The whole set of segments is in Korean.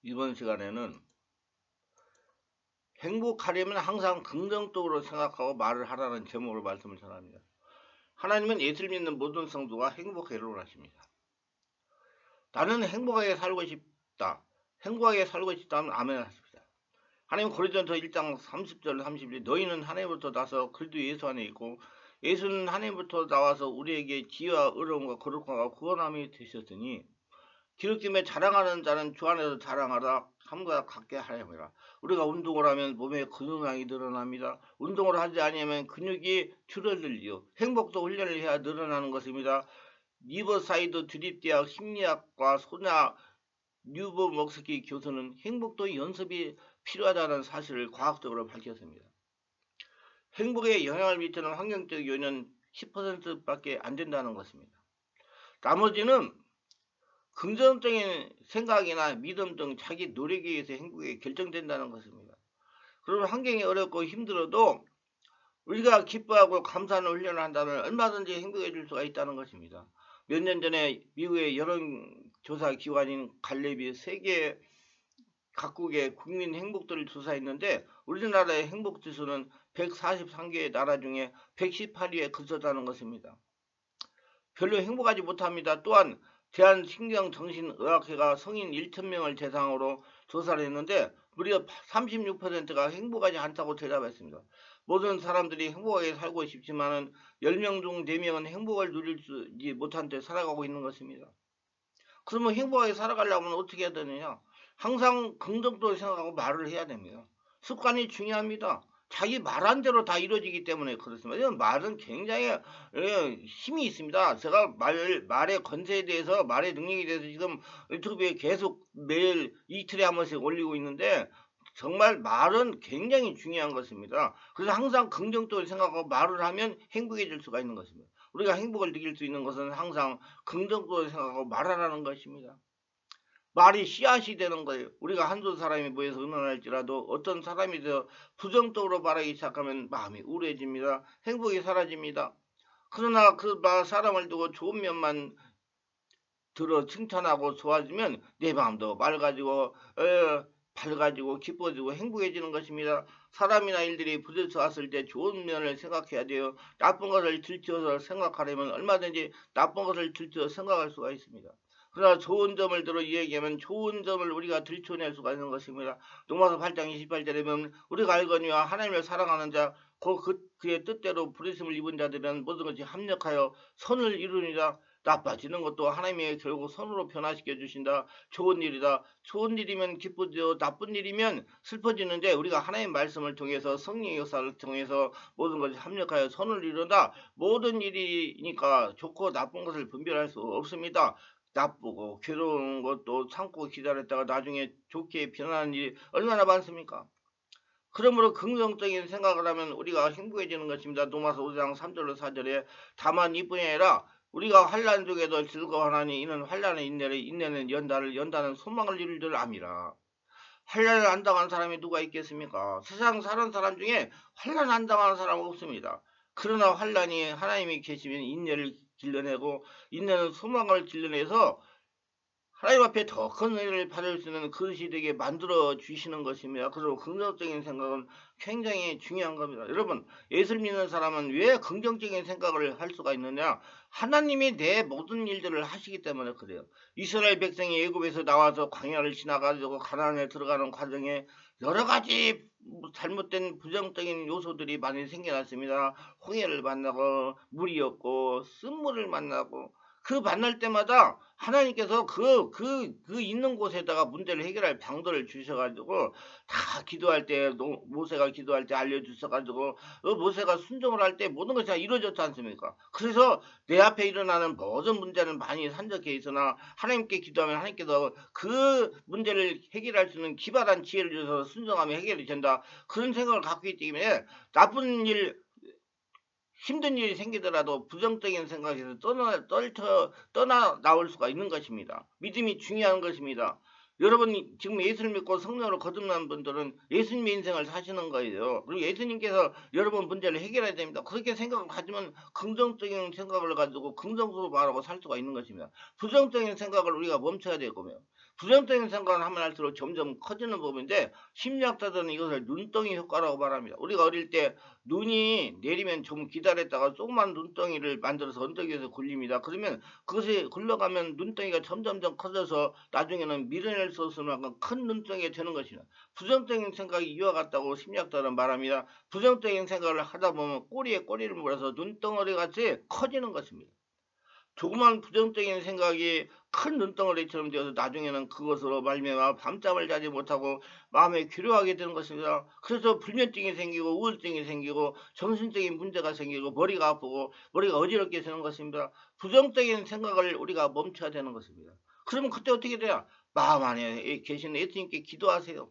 이번 시간에는 행복하려면 항상 긍정적으로 생각하고 말을 하라는 제목으로 말씀을 전합니다. 하나님은 예수를 믿는 모든 성도가 행복하기를 원하십니다. 나는 행복하게 살고 싶다. 행복하게 살고 싶다면 아멘 하십니다. 하나님 고린도전서 1장 30절 31절 너희는 하나님부터 나서 그리스도 예수 안에 있고 예수는 하나님부터 나와서 우리에게 지혜와 의로움과 거룩함과 구원함이 되셨으니 기록됨에 자랑하는 자는 주 안에서 자랑하라 함과 같게 하려니라. 우리가 운동을 하면 몸에 근육량이 늘어납니다. 운동을 하지 아니하면 근육이 줄어들지요. 행복도 훈련을 해야 늘어나는 것입니다. 리버사이드 주립대학 심리학과 소냐 뉴버먹스키 교수는 행복도 연습이 필요하다는 사실을 과학적으로 밝혔습니다. 행복에 영향을 미치는 환경적 요인은 10%밖에 안 된다는 것입니다. 나머지는 긍정적인 생각이나 믿음 등 자기 노력에 의해서 행복이 결정된다는 것입니다. 그러면 환경이 어렵고 힘들어도 우리가 기뻐하고 감사하는 훈련을 한다면 얼마든지 행복해질 수가 있다는 것입니다. 몇 년 전에 미국의 여론조사 기관인 갈렙이 세계 각국의 국민 행복도를 조사했는데 우리나라의 행복지수는 143개의 나라 중에 118위에 그쳤다는 것입니다. 별로 행복하지 못합니다. 또한 대한신경정신의학회가 성인 1,000명을 대상으로 조사를 했는데 무려 36%가 행복하지 않다고 대답했습니다. 모든 사람들이 행복하게 살고 싶지만 10명 중 4명은 행복을 누리지 못한 채 살아가고 있는 것입니다. 그러면 행복하게 살아가려면 어떻게 해야 되느냐? 항상 긍정적으로 생각하고 말을 해야 됩니다. 습관이 중요합니다. 자기 말한 대로 다 이루어지기 때문에 그렇습니다. 이런 말은 굉장히 힘이 있습니다. 제가 말의 건세에 대해서, 말의 능력에 대해서 지금 유튜브에 계속 매일 이틀에 한 번씩 올리고 있는데 정말 말은 굉장히 중요한 것입니다. 그래서 항상 긍정적으로 생각하고 말을 하면 행복해질 수가 있는 것입니다. 우리가 행복을 느낄 수 있는 것은 항상 긍정적으로 생각하고 말하라는 것입니다. 말이 씨앗이 되는 거예요. 우리가 한두 사람이 모여서 의논할지라도 어떤 사람이 더 부정적으로 말하기 시작하면 마음이 우울해집니다. 행복이 사라집니다. 그러나 그 사람을 두고 좋은 면만 들어 칭찬하고 좋아지면 내 마음도 밝아지고 기뻐지고 행복해지는 것입니다. 사람이나 일들이 부딪혀 왔을 때 좋은 면을 생각해야 돼요. 나쁜 것을 들춰서 생각하려면 얼마든지 나쁜 것을 들춰서 생각할 수가 있습니다. 그러나 좋은 점을 들어 이야기하면 좋은 점을 우리가 들춰낼 수가 있는 것입니다. 로마서 8장 28절에 보면 우리가 알거니와 하나님을 사랑하는 자 그의 뜻대로 부르심을 입은 자들은 모든 것이 합력하여 선을 이루니라. 나빠지는 것도 하나님이 결국 선으로 변화시켜 주신다. 좋은 일이다. 좋은 일이면 기쁘죠. 나쁜 일이면 슬퍼지는데 우리가 하나님의 말씀을 통해서 성령의 역사를 통해서 모든 것이 합력하여 선을 이룬다. 모든 일이니까 좋고 나쁜 것을 분별할 수 없습니다. 나쁘고 괴로운 것도 참고 기다렸다가 나중에 좋게 변하는 일이 얼마나 많습니까? 그러므로 긍정적인 생각을 하면 우리가 행복해지는 것입니다. 로마서 5장 3절로 4절에 다만 이뿐이 아니라 우리가 환난 중에도 즐거워하나니 이는 환난의 인내를 인내는 연단을 연단은 소망을 이룰 줄 암이라. 환난을 안 당한 사람이 누가 있겠습니까? 세상 사는 사람 중에 환난 안 당하는 사람은 없습니다. 그러나 환난이 하나님이 계시면 인내를 길러내고 인내는 소망을 길러내서 하나님 앞에 더 큰 은혜를 받을 수 있는 그릇이 되게 만들어 주시는 것입니다. 그리고 긍정적인 생각은 굉장히 중요한 겁니다. 여러분, 예수를 믿는 사람은 왜 긍정적인 생각을 할 수가 있느냐? 하나님이 내 모든 일들을 하시기 때문에 그래요. 이스라엘 백성이 애굽에서 나와서 광야를 지나가지고 가나안에 들어가는 과정에 여러 가지 잘못된 부정적인 요소들이 많이 생겨났습니다. 홍해를 만나고 물이 없고 쓴물을 만나고 그 만날 때마다 하나님께서 그 있는 곳에다가 문제를 해결할 방도를 주셔가지고 다 기도할 때 모세가 기도할 때 알려주셔가지고 모세가 순종을 할 때 모든 것이 다 이루어졌지 않습니까? 그래서 내 앞에 일어나는 모든 문제는 많이 산적해 있으나 하나님께 기도하면 하나님께서 그 문제를 해결할 수 있는 기발한 지혜를 주셔서 순종하면 해결이 된다. 그런 생각을 갖고 있기 때문에 나쁜 일 힘든 일이 생기더라도 부정적인 생각에서 떠나 나올 수가 있는 것입니다. 믿음이 중요한 것입니다. 여러분이 지금 예수를 믿고 성령으로 거듭난 분들은 예수님의 인생을 사시는 거예요. 그리고 예수님께서 여러분 문제를 해결해야 됩니다. 그렇게 생각을 가지면 긍정적인 생각을 가지고 긍정적으로 말하고 살 수가 있는 것입니다. 부정적인 생각을 우리가 멈춰야 되고요. 부정적인 생각을 하면 할수록 점점 커지는 법인데 심리학자들은 이것을 눈덩이 효과라고 말합니다. 우리가 어릴 때 눈이 내리면 좀 기다렸다가 조그만 눈덩이를 만들어서 언덕 위에서 굴립니다. 그러면 그것이 굴러가면 눈덩이가 점점점 커져서 나중에는 밀어낼 수 없을 만큼 큰 눈덩이가 되는 것입니다. 부정적인 생각이 이와 같다고 심리학자들은 말합니다. 부정적인 생각을 하다 보면 꼬리에 꼬리를 물어서 눈덩어리 같이 커지는 것입니다. 조그만 부정적인 생각이 큰 눈덩어리처럼 되어서 나중에는 그것으로 말미암아 밤잠을 자지 못하고 마음에 괴로워하게 되는 것입니다. 그래서 불면증이 생기고 우울증이 생기고 정신적인 문제가 생기고 머리가 아프고 머리가 어지럽게 되는 것입니다. 부정적인 생각을 우리가 멈춰야 되는 것입니다. 그러면 그때 어떻게 돼요? 마음 안에 계신 예수님께 기도하세요.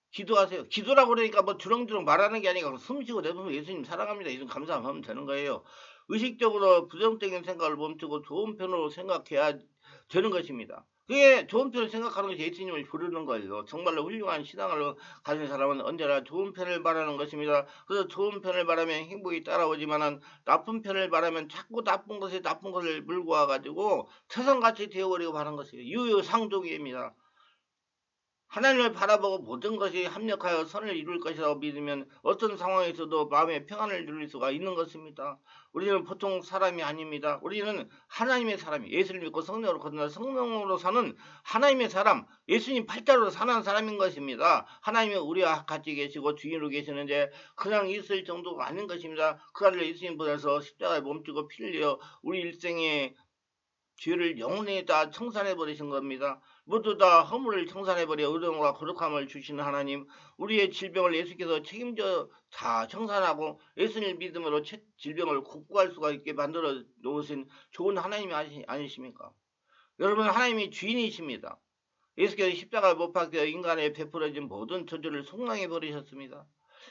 기도하세요. 기도라고 그러니까 뭐 주렁주렁 말하는 게 아니라 숨 쉬고 내보면 예수님 사랑합니다. 예수님 감사하면 되는 거예요. 의식적으로 부정적인 생각을 멈추고 좋은 편으로 생각해야 되는 것입니다. 그게 좋은 편을 생각하는 것이 예수님을 부르는 거예요. 정말로 훌륭한 신앙을 가진 사람은 언제나 좋은 편을 말하는 것입니다. 그래서 좋은 편을 말하면 행복이 따라오지만은 나쁜 편을 말하면 자꾸 나쁜 것을 물고 와가지고 태산같이 되어버리고 하는 것이에요. 유유상종입니다. 하나님을 바라보고 모든 것이 합력하여 선을 이룰 것이라고 믿으면 어떤 상황에서도 마음의 평안을 누릴 수가 있는 것입니다. 우리는 보통 사람이 아닙니다. 우리는 하나님의 사람이 예수를 믿고 성령으로 거듭나 성령으로 사는 하나님의 사람, 예수님 팔자로 사는 사람인 것입니다. 하나님이 우리와 같이 계시고 주인으로 계시는데 그냥 있을 정도가 아닌 것입니다. 그 아들 예수님 보내서 십자가에 몸주고 피를 흘려 우리 일생에 죄를 영원히 다 청산해 버리신 겁니다. 모두 다 허물을 청산해 버려 의로움과 거룩함을 주시는 하나님, 우리의 질병을 예수께서 책임져 다 청산하고 예수님 믿음으로 질병을 극복할 수가 있게 만들어 놓으신 좋은 하나님이 아니십니까? 여러분, 하나님이 주인이십니다. 예수께서 십자가에 못 박혀 인간에 베풀어진 모든 저주를 속량해 버리셨습니다.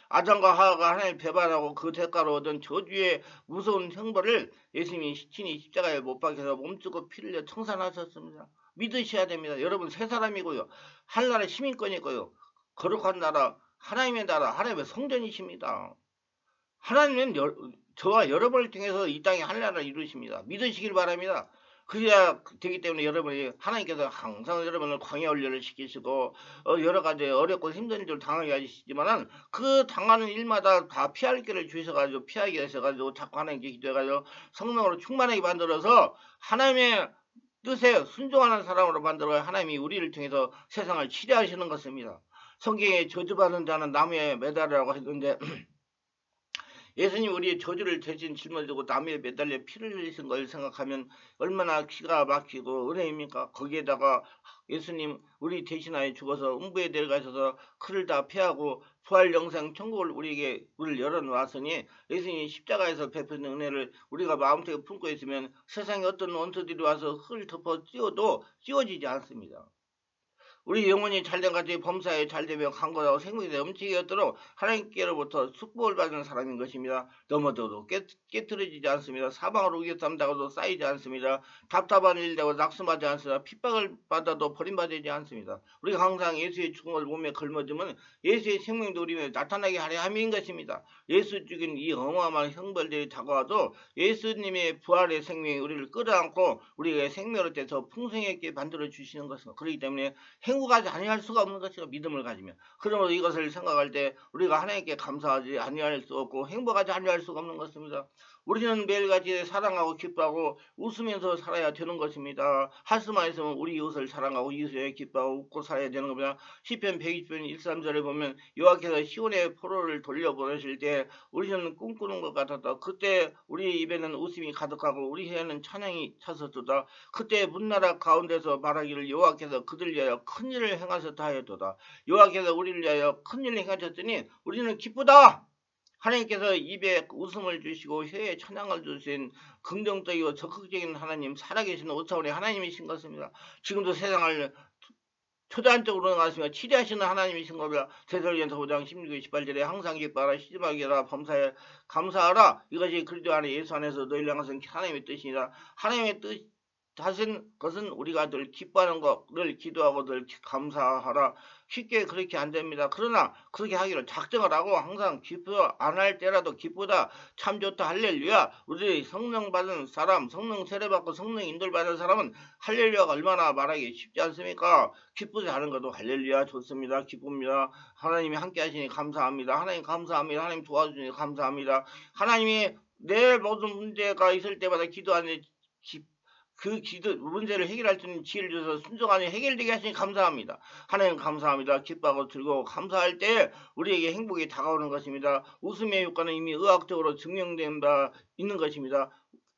아담과 하와가 하나님을 배반하고 그 대가로 얻은 저주의 무서운 형벌을 예수님이 친히 십자가에 못 박혀서 몸쓰고 피를 흘려 청산하셨습니다. 믿으셔야 됩니다. 여러분 새 사람이고요. 하늘나라 시민권이고요. 거룩한 나라, 하나님의 나라, 하나님의 성전이십니다. 하나님은 저와 여러분을 통해서 이 땅에 하늘나라를 이루십니다. 믿으시길 바랍니다. 그래야 되기 때문에 여러분이 하나님께서 항상 여러분을 광야 훈련을 시키시고 여러 가지 어렵고 힘든 일을 당하게 하시지만은 그 당하는 일마다 다 피할 길을 주셔가지고 피하게 하셔가지고 자꾸 하나님께 기도해가지고 성령으로 충만하게 만들어서 하나님의 뜻에 순종하는 사람으로 만들어 하나님이 우리를 통해서 세상을 치료하시는 것입니다. 성경에 저주받은 자는 나무에 매달으라고 했는데 예수님 우리의 저주를 대신 짊어지고 나무에 매달려 피를 흘리신 걸 생각하면 얼마나 기가 막히고 은혜입니까? 거기에다가 예수님 우리 대신하여 죽어서 음부에 내려가셔서 그를 다 피하고 부활 영생 천국을 우리에게 문을 열어놓았으니 예수님이 십자가에서 베푸는 은혜를 우리가 마음속에 품고 있으면 세상에 어떤 원수들이 와서 흙을 덮어 씌워도 씌워지지 않습니다. 우리 영혼이 잘된 같이 범사에 잘되며 강건하고 생명이 넘치게 하도록 하나님께로부터 축복을 받는 사람인 것입니다. 넘어져도 깨트려지지 않습니다. 사방으로 우겨쌈다가도 쌓이지 않습니다. 답답한 일 되고 낙심하지 않습니다. 핍박을 받아도 버림받지 않습니다. 우리가 항상 예수의 죽음을 몸에 걸머지면 예수의 생명도 우리에 나타나게 하려 함인 것입니다. 예수 죽인 이 어마어마한 형벌들이 다가와도 예수님의 부활의 생명이 우리를 끌어안고 우리의 생명을 떼서 풍성하게 만들어 주시는 것입니다. 그렇기 때문에 행복하지 아니할 수가 없는 것이요 믿음을 가지면. 그러므로 이것을 생각할 때 우리가 하나님께 감사하지 아니할 수 없고 행복하지 아니할 수가 없는 것입니다. 우리는 매일같이 사랑하고 기뻐하고 웃으면서 살아야 되는 것입니다. 할 수만 있으면 우리 이웃을 사랑하고 이웃에 기뻐하고 웃고 살아야 되는 겁니다. 시편 120편 1, 3절에 보면 여호와께서 시온의 포로를 돌려보내실 때 우리는 꿈꾸는 것 같았다. 그때 우리 입에는 웃음이 가득하고 우리 혀에는 찬양이 찼었도다. 그때 문나라 가운데서 말하기를 여호와께서 그들 위하여 큰일을 행하셨다 하였도다. 여호와께서 우리를 위하여 큰일을 행하셨더니 우리는 기쁘다. 하나님께서 입에 웃음을 주시고 혀에 찬양을 주신 긍정적이고 적극적인 하나님, 살아계신 5차원의 하나님이신 것입니다. 지금도 세상을 초대한적으로 나가시며 치료하시는 하나님이신 겁니다. 데살로니가서 5장 16, 18절에 항상 기뻐하라, 시집하게 하라, 범사에 감사하라. 이것이 그리스도 안에 예수 안에서 너희를 향하신 하나님의 뜻이니라. 하나님의 뜻 하신 것은 우리가 늘 기뻐하는 것, 늘 기도하고 늘 감사하라. 쉽게 그렇게 안 됩니다. 그러나 그렇게 하기로 작정을 하고 항상 기뻐 안 할 때라도 기쁘다, 참 좋다, 할렐루야. 우리 성령 받은 사람, 성령 세례 받고 성령 인도를 받은 사람은 할렐루야가 얼마나 말하기 쉽지 않습니까? 기쁘지 않은 것도 할렐루야 좋습니다. 기쁩니다. 하나님이 함께 하시니 감사합니다. 하나님 감사합니다. 하나님 도와주시니 감사합니다. 하나님이 내 모든 문제가 있을 때마다 기도하는 그 기도 문제를 해결할 수 있는 지혜를 줘서 순종하니 해결되게 하시니 감사합니다. 하나님 감사합니다. 기뻐하고 즐거워 감사할 때 우리에게 행복이 다가오는 것입니다. 웃음의 효과는 이미 의학적으로 증명된 바 있는 것입니다.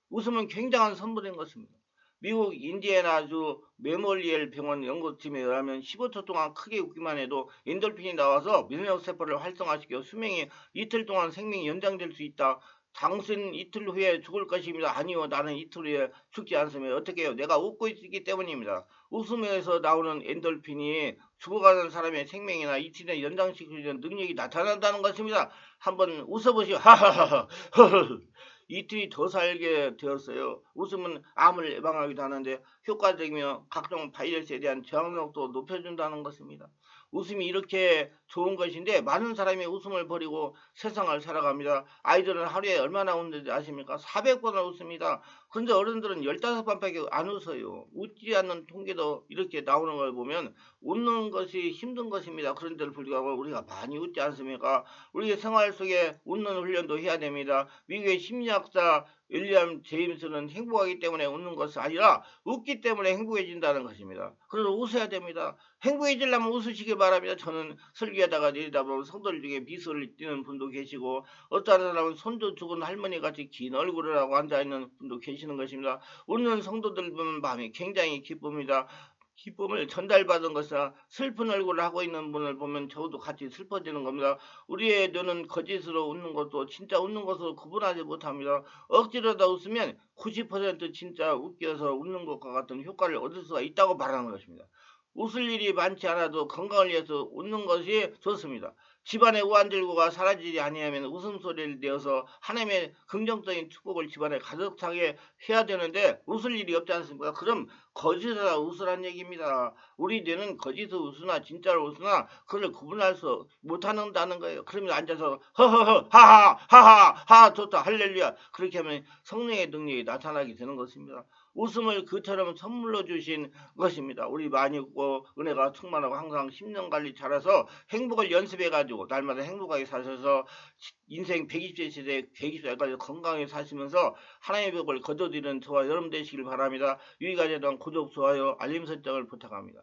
웃음은 굉장한 선물인 것입니다. 미국 인디애나주 메모리얼 병원 연구팀에 의하면 15초 동안 크게 웃기만 해도 엔돌핀이 나와서 면역세포를 활성화시켜 수명이 이틀 동안 생명이 연장될 수 있다. 당신 이틀 후에 죽을 것입니다. 아니요, 나는 이틀 후에 죽지 않습니다. 어떻게 해요? 내가 웃고 있기 때문입니다. 웃음에서 나오는 엔돌핀이 죽어가는 사람의 생명이나 이틀에 연장시키는 능력이 나타난다는 것입니다. 한번 웃어보시오. 하하하하. 이틀이 더 살게 되었어요. 웃음은 암을 예방하기도 하는데 효과적이며 각종 바이러스에 대한 저항력도 높여준다는 것입니다. 웃음이 이렇게 좋은 것인데 많은 사람이 웃음을 버리고 세상을 살아갑니다. 아이들은 하루에 얼마나 웃는지 아십니까? 400번을 웃습니다. 그런데 어른들은 15번밖에 안 웃어요. 웃지 않는 통계도 이렇게 나오는 걸 보면 웃는 것이 힘든 것입니다. 그런데도 불구하고 우리가 많이 웃지 않습니까? 우리 생활 속에 웃는 훈련도 해야 됩니다. 미국의 심리학자 윌리엄 제임스는 행복하기 때문에 웃는 것이 아니라 웃기 때문에 행복해진다는 것입니다. 그래서 웃어야 됩니다. 행복해지려면 웃으시기 바랍니다. 저는 설교하다가 내리다 보면 성도들 중에 미소를 띠는 분도 계시고 어떤 사람은 손도 죽은 할머니 같이 긴 얼굴을 하고 앉아있는 분도 계시는 것입니다. 웃는 성도들 보면 마음이 굉장히 기쁩니다. 기쁨을 전달받은 것이나 슬픈 얼굴을 하고 있는 분을 보면 저도 같이 슬퍼지는 겁니다. 우리의 눈은 거짓으로 웃는 것도 진짜 웃는 것으로 구분하지 못합니다. 억지로다 웃으면 90% 진짜 웃겨서 웃는 것과 같은 효과를 얻을 수가 있다고 말하는 것입니다. 웃을 일이 많지 않아도 건강을 위해서 웃는 것이 좋습니다. 집안의 우환절구가 사라지지 아니하면 웃음소리를 내어서 하나님의 긍정적인 축복을 집안에 가득 차게 해야 되는데 웃을 일이 없지 않습니까? 그럼 거짓으로 웃으란 얘기입니다. 우리 뇌는 거짓으로 웃으나 진짜로 웃으나 그걸 구분할 수 못한다는 거예요. 그러면 앉아서 허허허 하하 하하 하하 좋다 할렐루야 그렇게 하면 성령의 능력이 나타나게 되는 것입니다. 웃음을 그처럼 선물로 주신 것입니다. 우리 많이 웃고 은혜가 충만하고 항상 심령 관리 잘해서 행복을 연습해가지고 날마다 행복하게 사셔서 인생 120세 시대에 120세까지 건강하게 사시면서 하나님의 벽을 거둬들이는 저와 여러분 되시길 바랍니다. 유익하게 된 구독, 좋아요, 알림 설정을 부탁합니다.